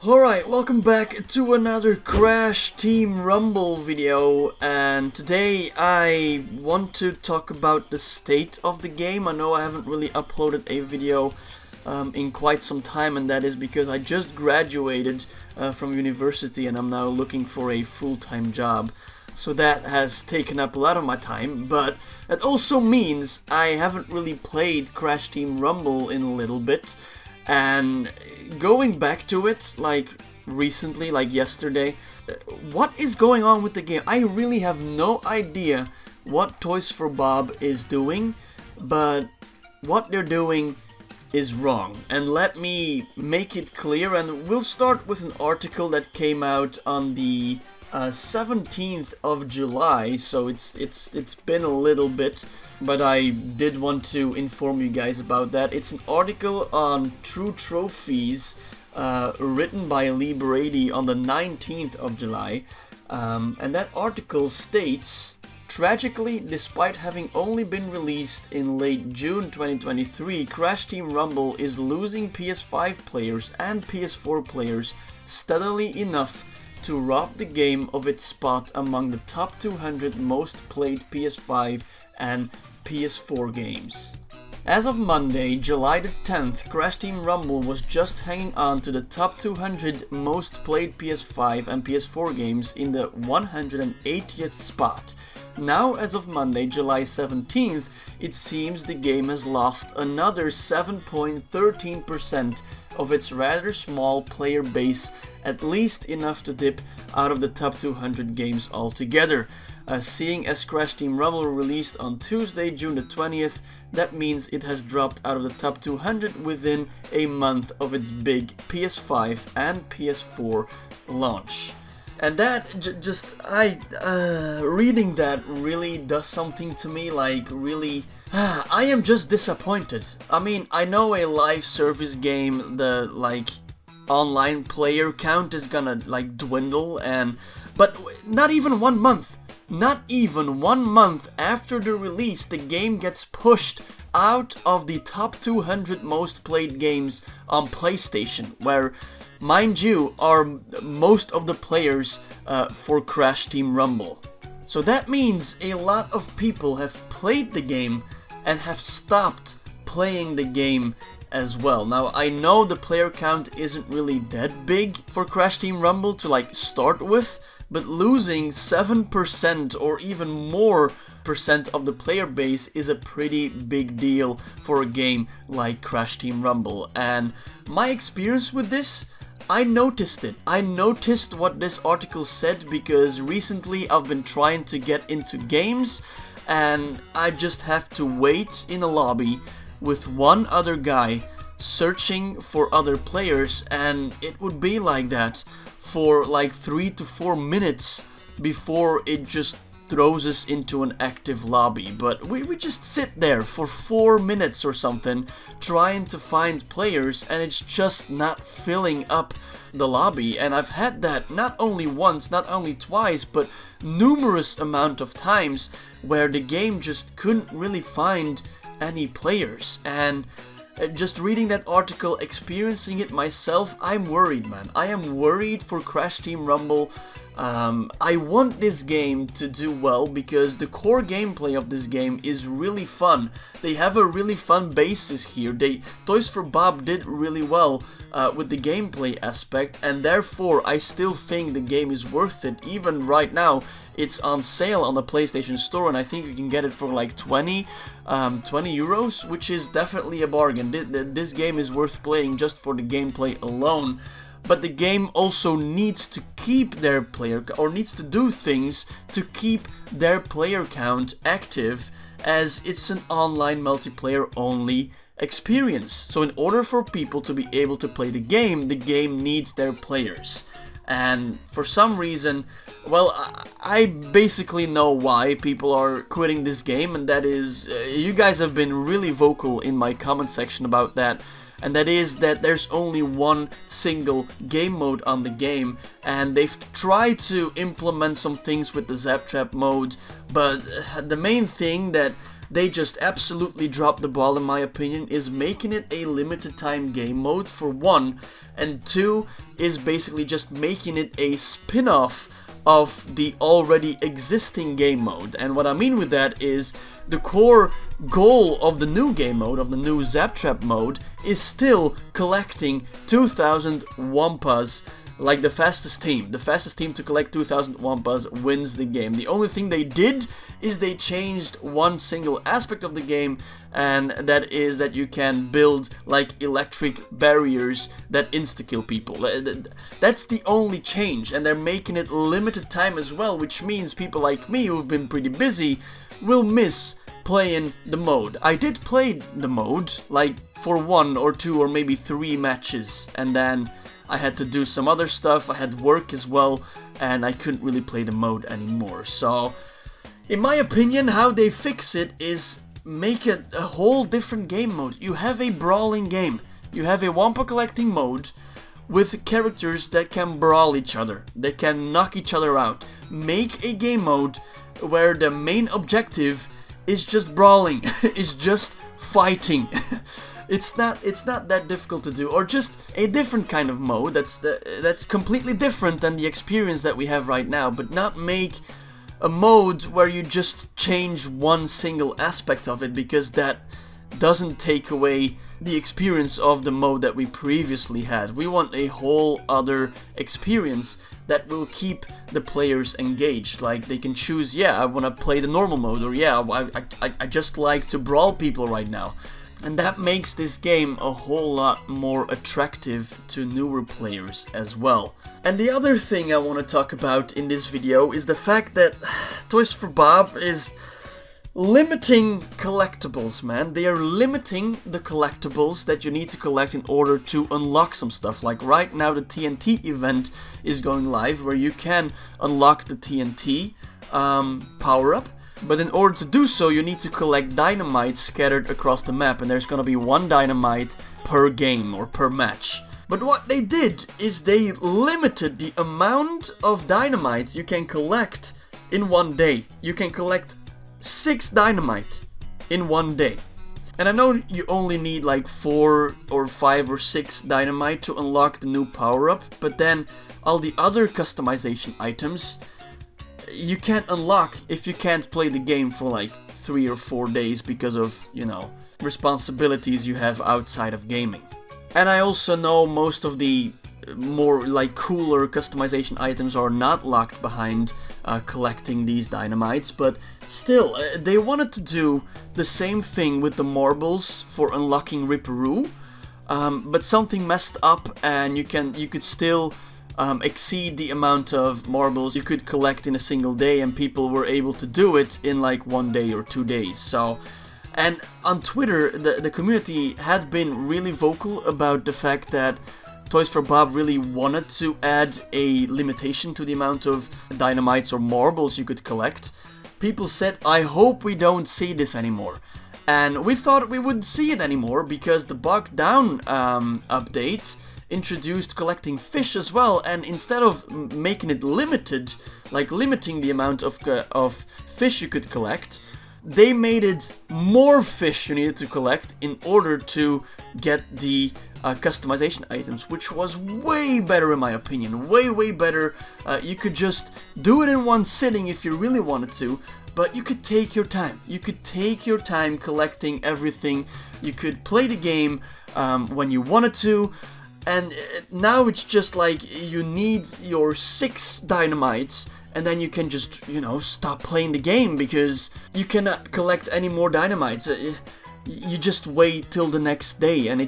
Alright, welcome back to another Crash Team Rumble video, and today I want to talk about the state of the game. I know I haven't really uploaded a video in quite some time, and that is because I just graduated from university and I'm now looking for a full-time job. So that has taken up a lot of my time, but it also means I haven't really played Crash Team Rumble in a little bit. And going back to it, like recently, like yesterday, what is going on with the game? I really have no idea what Toys for Bob is doing, but what they're doing is wrong. And let me make it clear, and we'll start with an article that came out on the 17th of July, so it's been a little bit, but I did want to inform you guys about that. It's an article on True Trophies, written by Lee Brady on the 19th of July, and that article states, tragically, despite having only been released in late June 2023, Crash Team Rumble is losing PS5 players and PS4 players steadily enough to rob the game of its spot among the top 200 most played PS5 and PS4 games. As of Monday, July the 10th, Crash Team Rumble was just hanging on to the top 200 most played PS5 and PS4 games in the 180th spot. Now, as of Monday, July 17th, it seems the game has lost another 7.13% of its rather small player base, at least enough to dip out of the top 200 games altogether. Seeing as Crash Team Rumble released on Tuesday, June the 20th, that means it has dropped out of the top 200 within a month of its big PS5 and PS4 launch. And that reading that really does something to me, like really, I am just disappointed. I mean, I know a live service game, the like online player count is gonna like dwindle, but not even 1 month. Not even 1 month after the release, the game gets pushed out of the top 200 most played games on PlayStation, where, mind you, are most of the players for Crash Team Rumble. So that means a lot of people have played the game and have stopped playing the game as well. Now, I know the player count isn't really that big for Crash Team Rumble to like start with, but losing 7% or even more percent of the player base is a pretty big deal for a game like Crash Team Rumble. And my experience with this, I noticed it. I noticed what this article said because recently I've been trying to get into games and I just have to wait in a lobby with one other guy searching for other players, and it would be like that for like 3 to 4 minutes before it just throws us into an active lobby. But we just sit there for 4 minutes or something trying to find players, and it's just not filling up the lobby. And I've had that not only once, not only twice, but numerous amount of times where the game just couldn't really find any players. And just reading that article, experiencing it myself, I'm worried, man. I am worried for Crash Team Rumble. I want this game to do well because the core gameplay of this game is really fun. They have a really fun basis here. Toys for Bob did really well with the gameplay aspect, and therefore I still think the game is worth it. Even right now, it's on sale on the PlayStation Store, and I think you can get it for like 20 euros, which is definitely a bargain. This game is worth playing just for the gameplay alone. But the game also needs to keep their player, or needs to do things to keep their player count active, as it's an online multiplayer only experience. So in order for people to be able to play the game needs their players. And for some reason, well, I basically know why people are quitting this game, and that is, you guys have been really vocal in my comment section about that. And that is that there's only one single game mode on the game, and they've tried to implement some things with the Zap Trap mode, but the main thing that they just absolutely dropped the ball in my opinion is making it a limited time game mode for one, and two is basically just making it a spin-off of the already existing game mode. And what I mean with that is the core goal of the new game mode, of the new Zap Trap mode, is still collecting 2000 Wampas. Like the fastest team to collect 2000 Wampas wins the game. The only thing they did is they changed one single aspect of the game, and that is that you can build like electric barriers that insta-kill people. That's the only change, and they're making it limited time as well, which means people like me who've been pretty busy will miss playing the mode. I did play the mode like for 1 or 2 or maybe 3 matches, and then I had to do some other stuff, I had work as well, and I couldn't really play the mode anymore. So, in my opinion, how they fix it is make it a whole different game mode. You have a brawling game. You have a Wampa collecting mode with characters that can brawl each other. They can knock each other out. Make a game mode where the main objective is just brawling. It's just fighting. It's not that difficult to do, or just a different kind of mode that's completely different than the experience that we have right now, but not make a mode where you just change one single aspect of it, because that doesn't take away the experience of the mode that we previously had. We want a whole other experience that will keep the players engaged. Like they can choose, yeah, I want to play the normal mode, or yeah, I just like to brawl people right now. And that makes this game a whole lot more attractive to newer players as well. And the other thing I want to talk about in this video is the fact that Toys for Bob is limiting collectibles, man. They are limiting the collectibles that you need to collect in order to unlock some stuff. Like right now the TNT event is going live, where you can unlock the TNT power-up. But in order to do so, you need to collect dynamite scattered across the map, and there's gonna be 1 dynamite per game or per match. But what they did is they limited the amount of dynamite you can collect in 1 day. You can collect 6 dynamite in 1 day. And I know you only need like 4 or 5 or 6 dynamite to unlock the new power-up, but then all the other customization items you can't unlock if you can't play the game for like 3 or 4 days because of, you know, responsibilities you have outside of gaming. And I also know most of the more like cooler customization items are not locked behind collecting these dynamites, but still, they wanted to do the same thing with the marbles for unlocking Ripperoo, but something messed up, and you could still exceed the amount of marbles you could collect in a single day, and people were able to do it in like 1 day or 2 days. So, and on Twitter, the community had been really vocal about the fact that Toys for Bob really wanted to add a limitation to the amount of dynamites or marbles you could collect. People said, I hope we don't see this anymore. And we thought we wouldn't see it anymore because the Bogged Down update introduced collecting fish as well, and instead of making it limited, like limiting the amount of fish you could collect, they made it more fish you needed to collect in order to get the customization items, which was way better in my opinion, way better. You could just do it in one sitting if you really wanted to, but you could take your time. You could take your time collecting everything. You could play the game when you wanted to. And now it's just like you need your 6 dynamites, and then you can just, you know, stop playing the game because you cannot collect any more dynamites. You just wait till the next day, and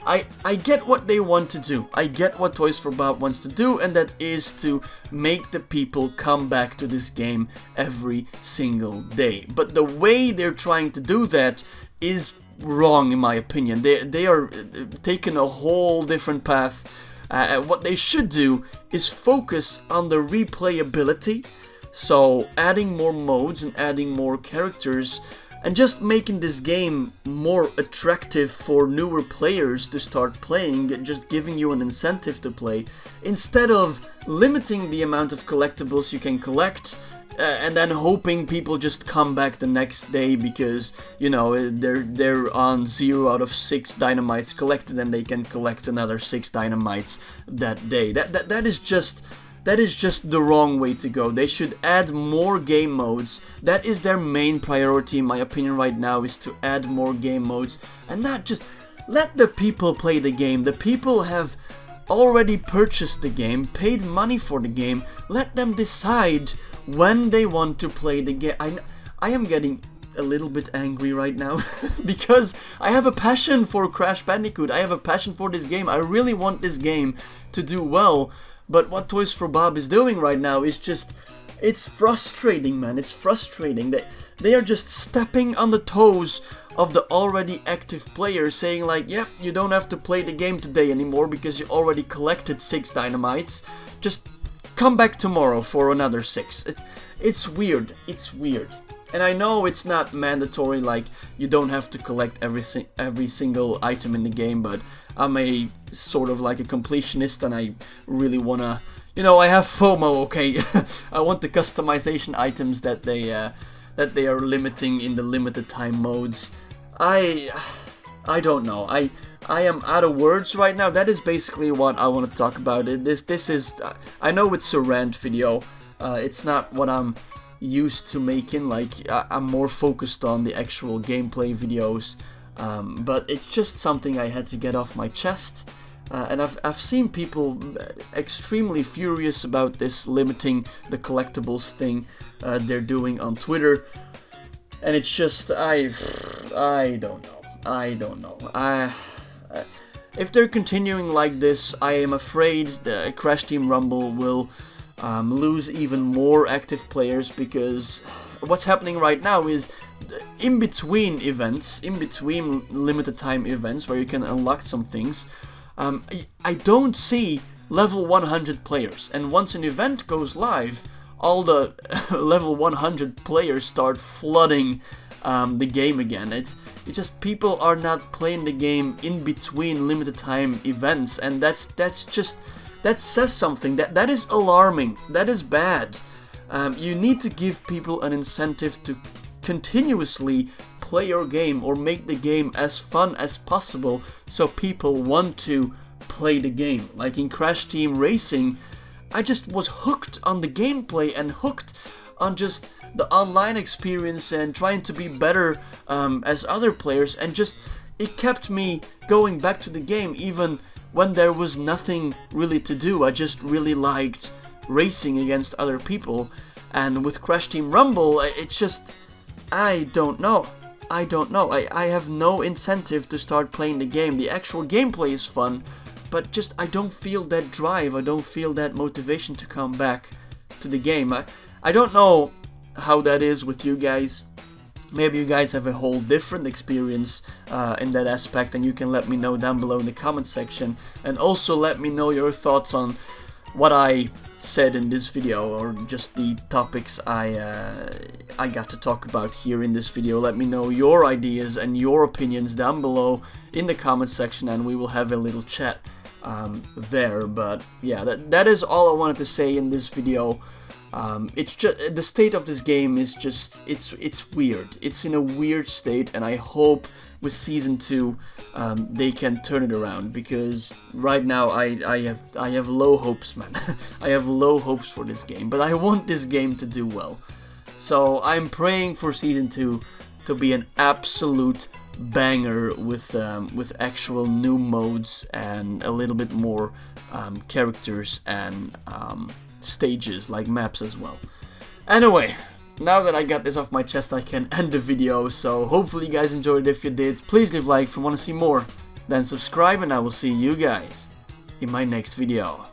I get what they want to do. I get what Toys for Bob wants to do, and that is to make the people come back to this game every single day. But the way they're trying to do that is wrong in my opinion. They are taking a whole different path. What they should do is focus on the replayability, so adding more modes and adding more characters, and just making this game more attractive for newer players to start playing, just giving you an incentive to play, instead of limiting the amount of collectibles you can collect and then hoping people just come back the next day because, you know, they're on 0 out of 6 dynamites collected and they can collect another 6 dynamites that day. That is just the wrong way to go. They should add more game modes. That is their main priority, in my opinion, right now, is to add more game modes and not just let the people play the game. The people have already purchased the game, paid money for the game. Let them decide when they want to play the game. I am getting a little bit angry right now because I have a passion for Crash Bandicoot. I have a passion for this game. I really want this game to do well, but what Toys for Bob is doing right now is just, it's frustrating, man. It's frustrating that they are just stepping on the toes of the already active players, saying like, yep, you don't have to play the game today anymore because you already collected 6 dynamites. Just come back tomorrow for another 6. It's weird. It's weird. And I know it's not mandatory, like you don't have to collect every single item in the game, but I'm a sort of like a completionist and I really wanna, you know, I have FOMO, okay? I want the customization items that they are limiting in the limited time modes. I don't know. I am out of words right now. That is basically what I want to talk about. This is, I know it's a rant video. It's not what I'm used to making. Like, I'm more focused on the actual gameplay videos. But it's just something I had to get off my chest. And I've seen people extremely furious about this limiting the collectibles thing they're doing on Twitter. And it's just, I don't know. If they're continuing like this, I am afraid the Crash Team Rumble will lose even more active players, because what's happening right now is in between events, in between limited time events where you can unlock some things, I don't see level 100 players, and once an event goes live, all the level 100 players start flooding the game again. It's just people are not playing the game in between limited time events, and that says something. That is alarming. That is bad. You need to give people an incentive to continuously play your game or make the game as fun as possible, so people want to play the game. Like in Crash Team Racing, I just was hooked on the gameplay and hooked on just the online experience and trying to be better as other players, and just it kept me going back to the game even when there was nothing really to do. I just really liked racing against other people, and with Crash Team Rumble, it's just, I don't know. I have no incentive to start playing the game. The actual gameplay is fun, but just I don't feel that drive, I don't feel that motivation to come back to the game. I don't know how that is with you guys. Maybe you guys have a whole different experience in that aspect, and you can let me know down below in the comment section. And also let me know your thoughts on what I said in this video, or just the topics I got to talk about here in this video. Let me know your ideas and your opinions down below in the comment section, and we will have a little chat there. But yeah, that is all I wanted to say in this video. It's just, the state of this game is just, it's weird. It's in a weird state, and I hope with Season 2 they can turn it around, because right now I have low hopes, man. I have low hopes for this game, but I want this game to do well. So I'm praying for Season 2 to be an absolute banger with actual new modes and a little bit more characters and stages, like maps as well. Anyway, now that I got this off my chest, I can end the video, so hopefully you guys enjoyed it. If you did, please leave a like if you want to see more, then subscribe, and I will see you guys in my next video.